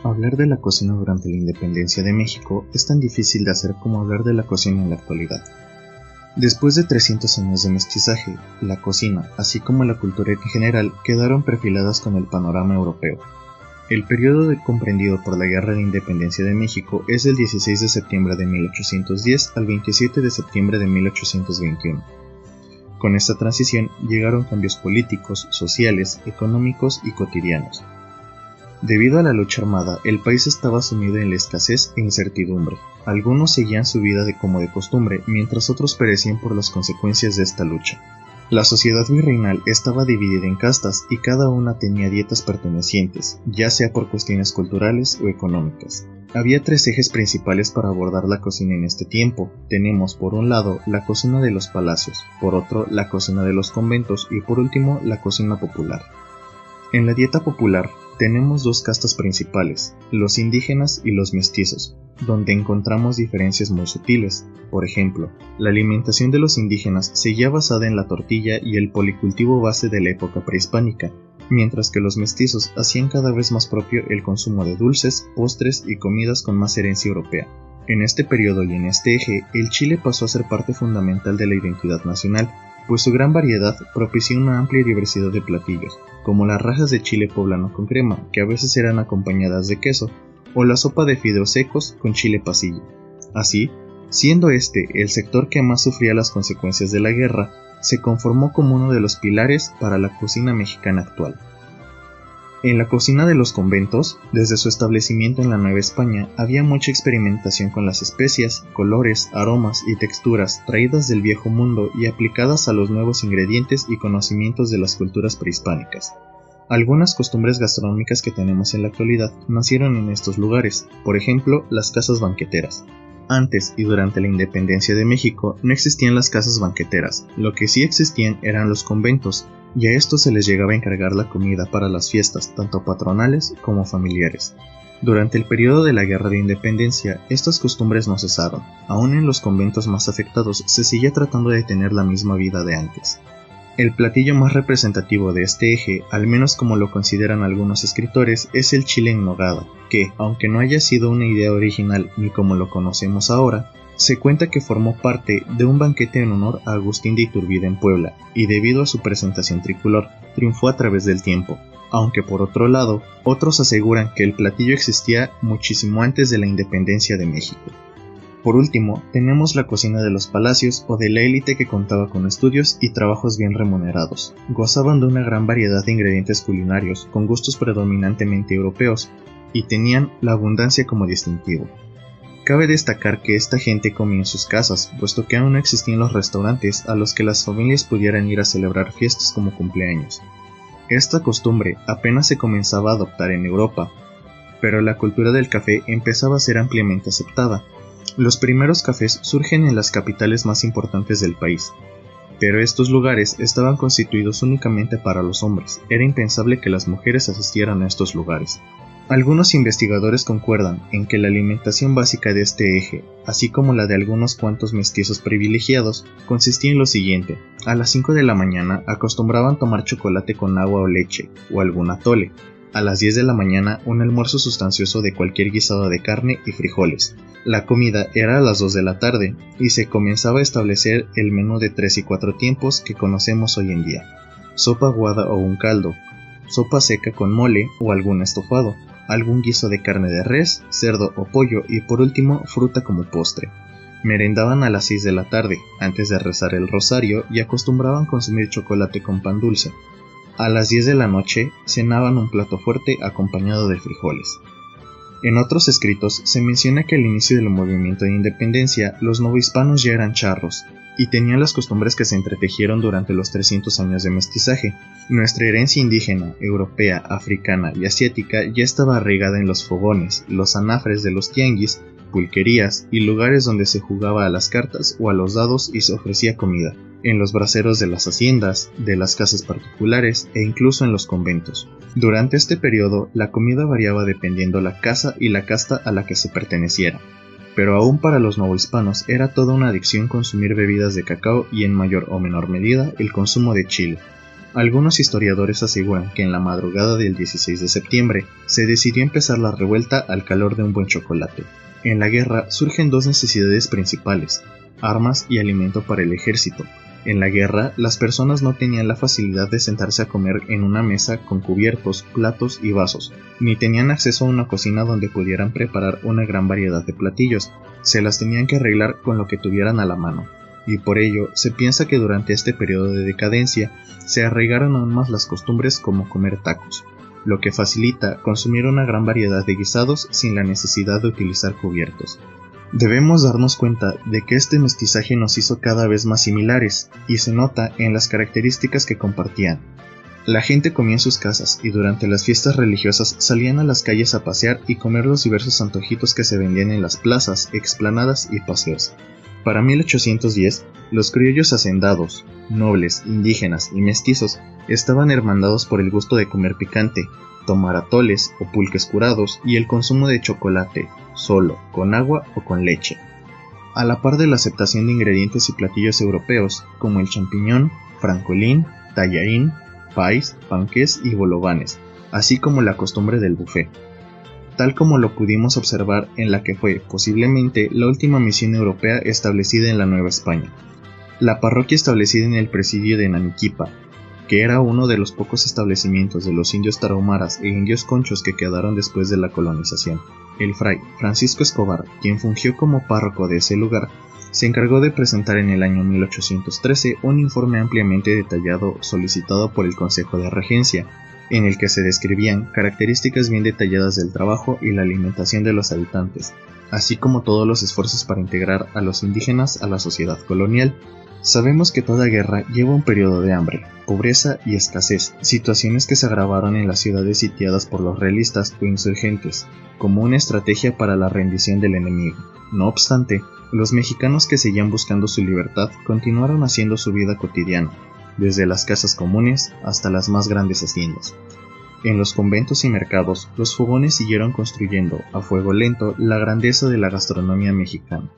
Hablar de la cocina durante la independencia de México es tan difícil de hacer como hablar de la cocina en la actualidad. Después de 300 años de mestizaje, la cocina, así como la cultura en general, quedaron perfiladas con el panorama europeo. El periodo comprendido por la Guerra de Independencia de México es del 16 de septiembre de 1810 al 27 de septiembre de 1821. Con esta transición llegaron cambios políticos, sociales, económicos y cotidianos. Debido a la lucha armada, el país estaba sumido en la escasez e incertidumbre. Algunos seguían su vida como de costumbre, mientras otros perecían por las consecuencias de esta lucha. La sociedad virreinal estaba dividida en castas y cada una tenía dietas pertenecientes, ya sea por cuestiones culturales o económicas. Había tres ejes principales para abordar la cocina en este tiempo. Tenemos por un lado la cocina de los palacios, por otro la cocina de los conventos y por último la cocina popular. En la dieta popular tenemos dos castas principales, los indígenas y los mestizos, donde encontramos diferencias muy sutiles. Por ejemplo, la alimentación de los indígenas seguía basada en la tortilla y el policultivo base de la época prehispánica, mientras que los mestizos hacían cada vez más propio el consumo de dulces, postres y comidas con más herencia europea. En este periodo y en este eje, el chile pasó a ser parte fundamental de la identidad nacional, pues su gran variedad propició una amplia diversidad de platillos, como las rajas de chile poblano con crema, que a veces eran acompañadas de queso, o la sopa de fideos secos con chile pasilla. Así, siendo este el sector que más sufría las consecuencias de la guerra, se conformó como uno de los pilares para la cocina mexicana actual. En la cocina de los conventos, desde su establecimiento en la Nueva España, había mucha experimentación con las especias, colores, aromas y texturas traídas del viejo mundo y aplicadas a los nuevos ingredientes y conocimientos de las culturas prehispánicas. Algunas costumbres gastronómicas que tenemos en la actualidad nacieron en estos lugares, por ejemplo, las casas banqueteras. Antes y durante la independencia de México no existían las casas banqueteras, lo que sí existían eran los conventos, y a estos se les llegaba a encargar la comida para las fiestas, tanto patronales como familiares. Durante el periodo de la Guerra de Independencia, estas costumbres no cesaron. Aún en los conventos más afectados se seguía tratando de tener la misma vida de antes. El platillo más representativo de este eje, al menos como lo consideran algunos escritores, es el chile en nogada, que, aunque no haya sido una idea original ni como lo conocemos ahora, se cuenta que formó parte de un banquete en honor a Agustín de Iturbide en Puebla, y debido a su presentación tricolor, triunfó a través del tiempo, aunque por otro lado, otros aseguran que el platillo existía muchísimo antes de la independencia de México. Por último, tenemos la cocina de los palacios o de la élite que contaba con estudios y trabajos bien remunerados. Gozaban de una gran variedad de ingredientes culinarios, con gustos predominantemente europeos, y tenían la abundancia como distintivo. Cabe destacar que esta gente comía en sus casas, puesto que aún no existían los restaurantes a los que las familias pudieran ir a celebrar fiestas como cumpleaños. Esta costumbre apenas se comenzaba a adoptar en Europa, pero la cultura del café empezaba a ser ampliamente aceptada. Los primeros cafés surgen en las capitales más importantes del país, pero estos lugares estaban constituidos únicamente para los hombres. Era impensable que las mujeres asistieran a estos lugares. Algunos investigadores concuerdan en que la alimentación básica de este eje, así como la de algunos cuantos mestizos privilegiados, consistía en lo siguiente: a las 5 de la mañana acostumbraban tomar chocolate con agua o leche, o algún atole. A las 10 de la mañana un almuerzo sustancioso de cualquier guisado de carne y frijoles. La comida era a las 2 de la tarde, y se comenzaba a establecer el menú de 3 y 4 tiempos que conocemos hoy en día: sopa aguada o un caldo, sopa seca con mole o algún estofado, algún guiso de carne de res, cerdo o pollo y por último fruta como postre. Merendaban a las 6 de la tarde, antes de rezar el rosario, y acostumbraban consumir chocolate con pan dulce. A las 10 de la noche cenaban un plato fuerte acompañado de frijoles. En otros escritos se menciona que al inicio del movimiento de independencia los novohispanos ya eran charros y tenían las costumbres que se entretejieron durante los 300 años de mestizaje. Nuestra herencia indígena, europea, africana y asiática ya estaba arraigada en los fogones, los anafres de los tianguis, pulquerías y lugares donde se jugaba a las cartas o a los dados y se ofrecía comida, en los braseros de las haciendas, de las casas particulares e incluso en los conventos. Durante este periodo, la comida variaba dependiendo la casa y la casta a la que se perteneciera, pero aún para los novohispanos era toda una adicción consumir bebidas de cacao y en mayor o menor medida el consumo de chile. Algunos historiadores aseguran que en la madrugada del 16 de septiembre se decidió empezar la revuelta al calor de un buen chocolate. En la guerra surgen dos necesidades principales: armas y alimento para el ejército. En la guerra, las personas no tenían la facilidad de sentarse a comer en una mesa con cubiertos, platos y vasos, ni tenían acceso a una cocina donde pudieran preparar una gran variedad de platillos. Se las tenían que arreglar con lo que tuvieran a la mano, y por ello se piensa que durante este periodo de decadencia se arraigaron aún más las costumbres como comer tacos, lo que facilita consumir una gran variedad de guisados sin la necesidad de utilizar cubiertos. Debemos darnos cuenta de que este mestizaje nos hizo cada vez más similares, y se nota en las características que compartían. La gente comía en sus casas y durante las fiestas religiosas salían a las calles a pasear y comer los diversos antojitos que se vendían en las plazas, explanadas y paseos. Para 1810, los criollos hacendados, nobles, indígenas y mestizos estaban hermandados por el gusto de comer picante, tomar atoles o pulques curados y el consumo de chocolate, solo, con agua o con leche. A la par de la aceptación de ingredientes y platillos europeos como el champiñón, francolín, tallarín, pais, panqués y bolovanes, así como la costumbre del buffet, tal como lo pudimos observar en la que fue, posiblemente, la última misión europea establecida en la Nueva España, la parroquia establecida en el presidio de Naniquipa, que era uno de los pocos establecimientos de los indios tarahumaras e indios conchos que quedaron después de la colonización. El fray Francisco Escobar, quien fungió como párroco de ese lugar, se encargó de presentar en el año 1813 un informe ampliamente detallado solicitado por el Consejo de Regencia, en el que se describían características bien detalladas del trabajo y la alimentación de los habitantes, así como todos los esfuerzos para integrar a los indígenas a la sociedad colonial. Sabemos que toda guerra lleva un periodo de hambre, pobreza y escasez, situaciones que se agravaron en las ciudades sitiadas por los realistas o insurgentes, como una estrategia para la rendición del enemigo. No obstante, los mexicanos que seguían buscando su libertad continuaron haciendo su vida cotidiana, desde las casas comunes hasta las más grandes haciendas. En los conventos y mercados, los fogones siguieron construyendo a fuego lento la grandeza de la gastronomía mexicana.